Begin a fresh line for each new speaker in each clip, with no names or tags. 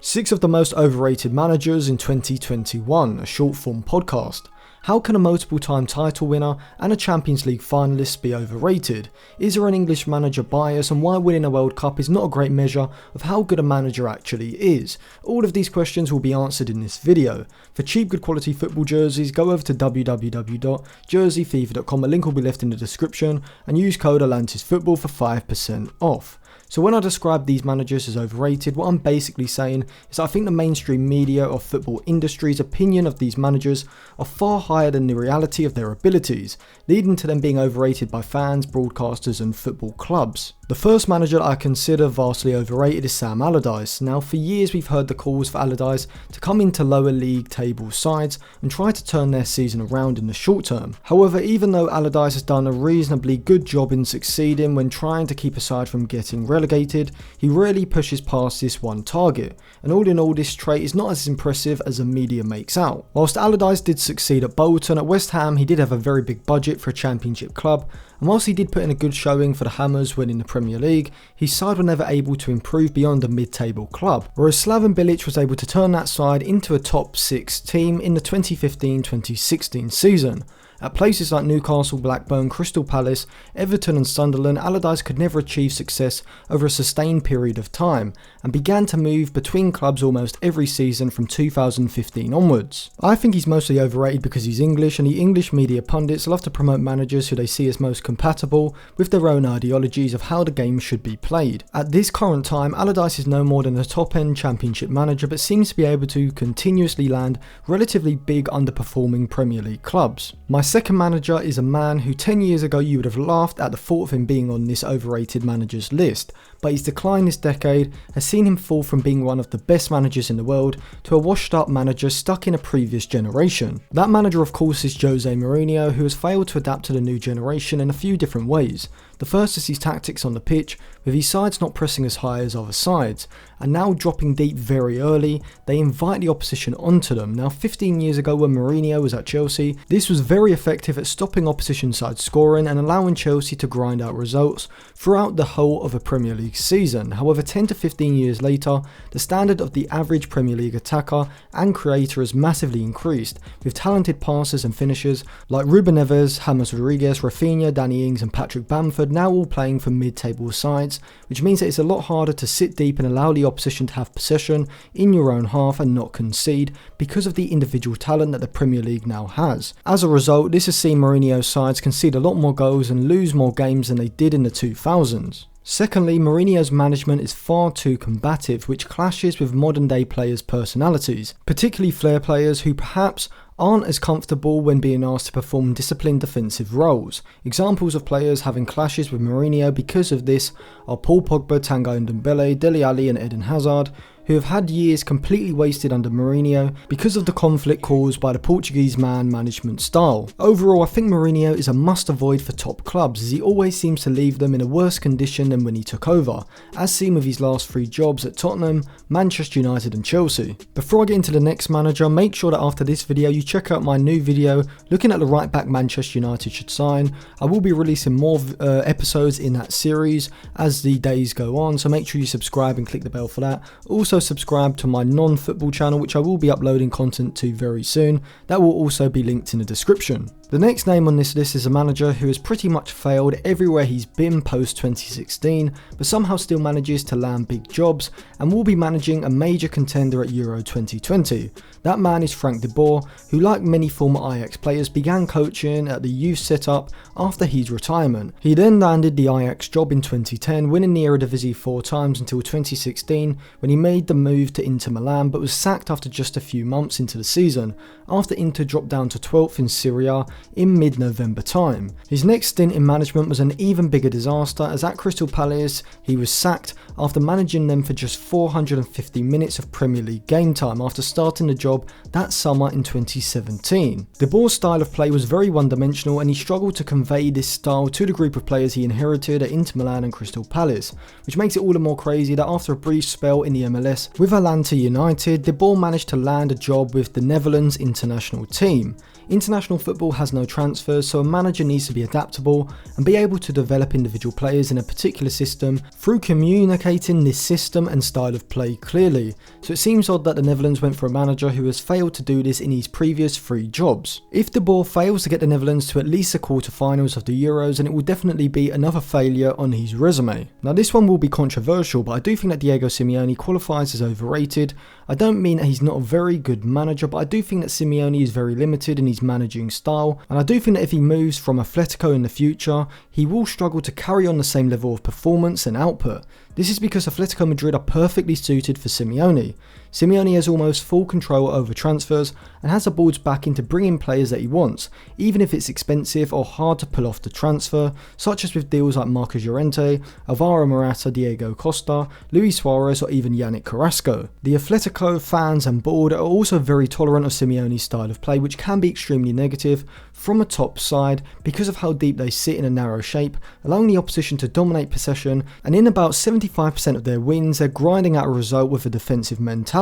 6 of the most overrated managers in 2021, a short form podcast. How can a multiple time title winner and a Champions League finalist be overrated? Is there an English manager bias, and why winning a World Cup is not a great measure of how good a manager actually is? All of these questions will be answered in this video. For cheap good quality football jerseys, go over to www.jerseyfever.com, a link will be left in the description, and use code ATLANTISFOOTBALL for 5% off. So when I describe these managers as overrated, what I'm basically saying is I think the mainstream media or football industry's opinion of these managers are far higher than the reality of their abilities, leading to them being overrated by fans, broadcasters and football clubs. The first manager that I consider vastly overrated is Sam Allardyce. Now, for years we've heard the calls for Allardyce to come into lower league table sides and try to turn their season around in the short term. However, even though Allardyce has done a reasonably good job in succeeding when trying to keep a side from getting relegated, he rarely pushes past this one target, and all in all this trait is not as impressive as the media makes out. Whilst Allardyce did succeed at Bolton, at West Ham he did have a very big budget for a championship club, and whilst he did put in a good showing for the Hammers winning the Premier League, his side were never able to improve beyond a mid-table club, whereas Slaven Bilic was able to turn that side into a top 6 team in the 2015-2016 season. At places like Newcastle, Blackburn, Crystal Palace, Everton and Sunderland, Allardyce could never achieve success over a sustained period of time, and began to move between clubs almost every season from 2015 onwards. I think he's mostly overrated because he's English, and the English media pundits love to promote managers who they see as most compatible with their own ideologies of how the game should be played. At this current time, Allardyce is no more than a top-end championship manager, but seems to be able to continuously land relatively big underperforming Premier League clubs. My second manager is a man who 10 years ago you would have laughed at the thought of him being on this overrated managers list, but his decline this decade has seen him fall from being one of the best managers in the world to a washed up manager stuck in a previous generation. That manager of course is Jose Mourinho, who has failed to adapt to the new generation in a few different ways. The first is his tactics on the pitch, with his sides not pressing as high as other sides, and now dropping deep very early, they invite the opposition onto them. Now 15 years ago when Mourinho was at Chelsea, this was very effective at stopping opposition sides scoring and allowing Chelsea to grind out results throughout the whole of a Premier League season. However, 10 to 15 years later, the standard of the average Premier League attacker and creator has massively increased, with talented passers and finishers like Ruben Neves, James Rodriguez, Rafinha, Danny Ings and Patrick Bamford now all playing for mid-table sides, which means that it's a lot harder to sit deep and allow the opposition to have possession in your own half and not concede because of the individual talent that the Premier League now has. As a result, this has seen Mourinho's sides concede a lot more goals and lose more games than they did in the 2000s. Secondly, Mourinho's management is far too combative, which clashes with modern day players' personalities, particularly flair players who perhaps aren't as comfortable when being asked to perform disciplined defensive roles. Examples of players having clashes with Mourinho because of this are Paul Pogba, Tanguy Ndombele, Dele Alli and Eden Hazard, who have had years completely wasted under Mourinho because of the conflict caused by the Portuguese man management style. Overall, I think Mourinho is a must avoid for top clubs, as he always seems to leave them in a worse condition than when he took over, as seen with his last 3 jobs at Tottenham, Manchester United and Chelsea. Before I get into the next manager, make sure that after this video you check out my new video looking at the right back Manchester United should sign. I will be releasing more episodes in that series as the days go on, so make sure you subscribe and click the bell for that. Also subscribe to my non-football channel, which I will be uploading content to very soon. That will also be linked in the description. The next name on this list is a manager who has pretty much failed everywhere he's been post 2016, but somehow still manages to land big jobs and will be managing a major contender at Euro 2020. That man is Frank de Boer, who like many former Ajax players began coaching at the youth setup after his retirement. He then landed the Ajax job in 2010, winning the Eredivisie 4 times until 2016 when he made the move to Inter Milan, but was sacked after just a few months into the season, after Inter dropped down to 12th in Serie A in mid-November time. His next stint in management was an even bigger disaster, as at Crystal Palace he was sacked after managing them for just 450 minutes of Premier League game time after starting the job that summer in 2017. De Boer's style of play was very one-dimensional, and he struggled to convey this style to the group of players he inherited at Inter Milan and Crystal Palace, which makes it all the more crazy that after a brief spell in the MLS with Atlanta United, De Boer managed to land a job with the Netherlands international team. International football has no transfers, so a manager needs to be adaptable and be able to develop individual players in a particular system through communicating this system and style of play clearly. So it seems odd that the Netherlands went for a manager who has failed to do this in his previous 3 jobs. If De Boer fails to get the Netherlands to at least the quarterfinals of the Euros, then it will definitely be another failure on his resume. Now this one will be controversial, but I do think that Diego Simeone qualifies as overrated. I don't mean that he's not a very good manager, but I do think that Simeone is very limited in his managing style, and I do think that if he moves from Atletico in the future, he will struggle to carry on the same level of performance and output. This is because Atletico Madrid are perfectly suited for Simeone. Simeone has almost full control over transfers and has the boards back into bringing players that he wants, even if it's expensive or hard to pull off the transfer, such as with deals like Marcos Llorente, Alvaro Morata, Diego Costa, Luis Suarez or even Yannick Carrasco. The Atletico fans and board are also very tolerant of Simeone's style of play, which can be extremely negative from a top side because of how deep they sit in a narrow shape, allowing the opposition to dominate possession, and in about 75% of their wins they're grinding out a result with a defensive mentality.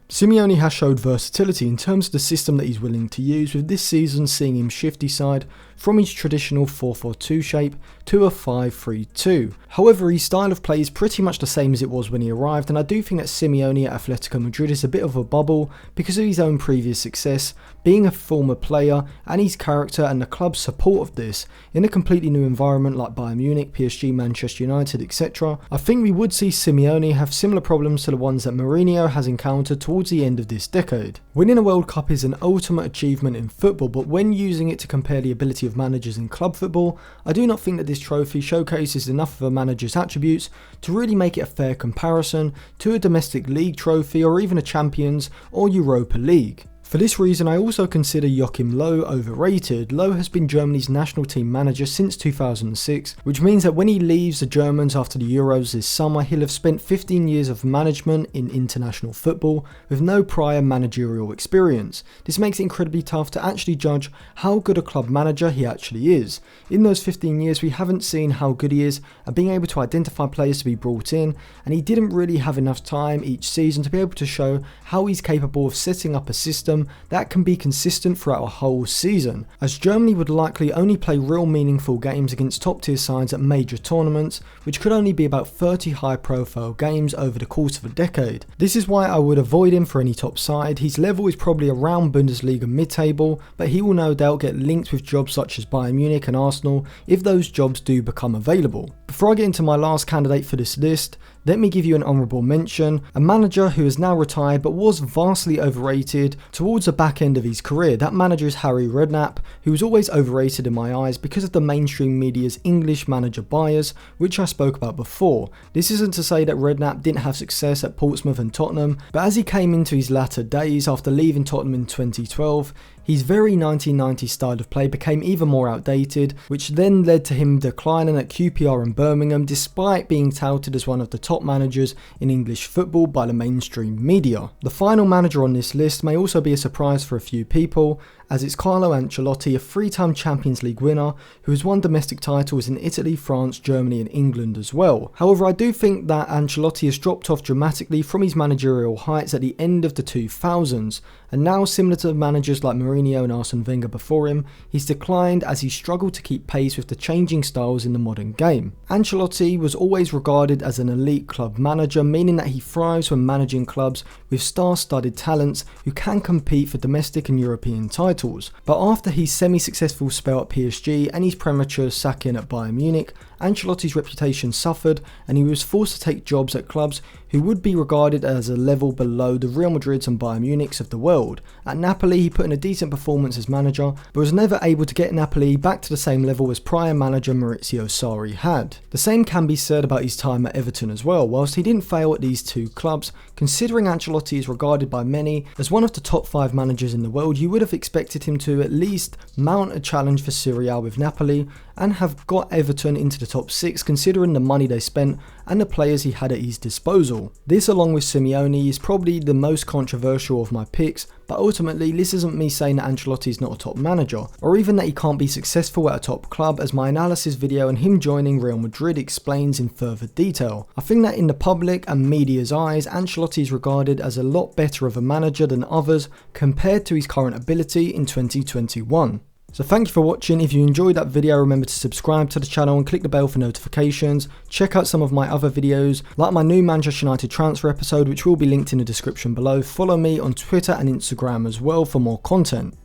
Simeone has showed versatility in terms of the system that he's willing to use, with this season seeing him shift his side from his traditional 4-4-2 shape to a 5-3-2. However, his style of play is pretty much the same as it was when he arrived, and I do think that Simeone at Atletico Madrid is a bit of a bubble because of his own previous success, being a former player, and his character and the club's support of this in a completely new environment like Bayern Munich, PSG, Manchester United, etc. I think we would see Simeone have similar problems to the ones that Mourinho has encountered towards the end of this decade. Winning a World Cup is an ultimate achievement in football, but when using it to compare the ability of managers in club football, I do not think that this trophy showcases enough of a manager's attributes to really make it a fair comparison to a domestic league trophy or even a Champions or Europa League. For this reason, I also consider Joachim Low overrated. Low has been Germany's national team manager since 2006, which means that when he leaves the Germans after the Euros this summer, he'll have spent 15 years of management in international football with no prior managerial experience. This makes it incredibly tough to actually judge how good a club manager he actually is. In those 15 years, we haven't seen how good he is at being able to identify players to be brought in, and he didn't really have enough time each season to be able to show how he's capable of setting up a system that can be consistent throughout a whole season, as Germany would likely only play real meaningful games against top tier sides at major tournaments, which could only be about 30 high profile games over the course of a decade. This is why I would avoid him for any top side. His level is probably around Bundesliga mid-table, but he will no doubt get linked with jobs such as Bayern Munich and Arsenal if those jobs do become available. Before I get into my last candidate for this list, let me give you an honourable mention, a manager who is now retired but was vastly overrated towards the back end of his career. That manager is Harry Redknapp, who was always overrated in my eyes because of the mainstream media's English manager bias, which I spoke about before. This isn't to say that Redknapp didn't have success at Portsmouth and Tottenham, but as he came into his latter days after leaving Tottenham in 2012, his very 1990s style of play became even more outdated, which then led to him declining at QPR and Birmingham despite being touted as one of the top managers in English football by the mainstream media. The final manager on this list may also be a surprise for a few people, as it's Carlo Ancelotti, a 3-time Champions League winner who has won domestic titles in Italy, France, Germany and England as well. However, I do think that Ancelotti has dropped off dramatically from his managerial heights at the end of the 2000s, and now, similar to managers like Mourinho and Arsene Wenger before him, he's declined as he struggled to keep pace with the changing styles in the modern game. Ancelotti was always regarded as an elite club manager, meaning that he thrives when managing clubs with star-studded talents who can compete for domestic and European titles. But after his semi-successful spell at PSG and his premature sacking at Bayern Munich, Ancelotti's reputation suffered and he was forced to take jobs at clubs who would be regarded as a level below the Real Madrids and Bayern Munichs of the world. At Napoli, he put in a decent performance as manager, but was never able to get Napoli back to the same level as prior manager Maurizio Sarri had. The same can be said about his time at Everton as well. Whilst he didn't fail at these two clubs, considering Ancelotti is regarded by many as one of the top 5 managers in the world, you would have expected him to at least mount a challenge for Serie A with Napoli, and have got Everton into the top 6 considering the money they spent and the players he had at his disposal. This, along with Simeone, is probably the most controversial of my picks, but ultimately this isn't me saying that Ancelotti is not a top manager, or even that he can't be successful at a top club, as my analysis video and him joining Real Madrid explains in further detail. I think that in the public and media's eyes, Ancelotti is regarded as a lot better of a manager than others compared to his current ability in 2021. So thank you for watching. If you enjoyed that video, remember to subscribe to the channel and click the bell for notifications. Check out some of my other videos, like my new Manchester United transfer episode, which will be linked in the description below. Follow me on Twitter and Instagram as well for more content.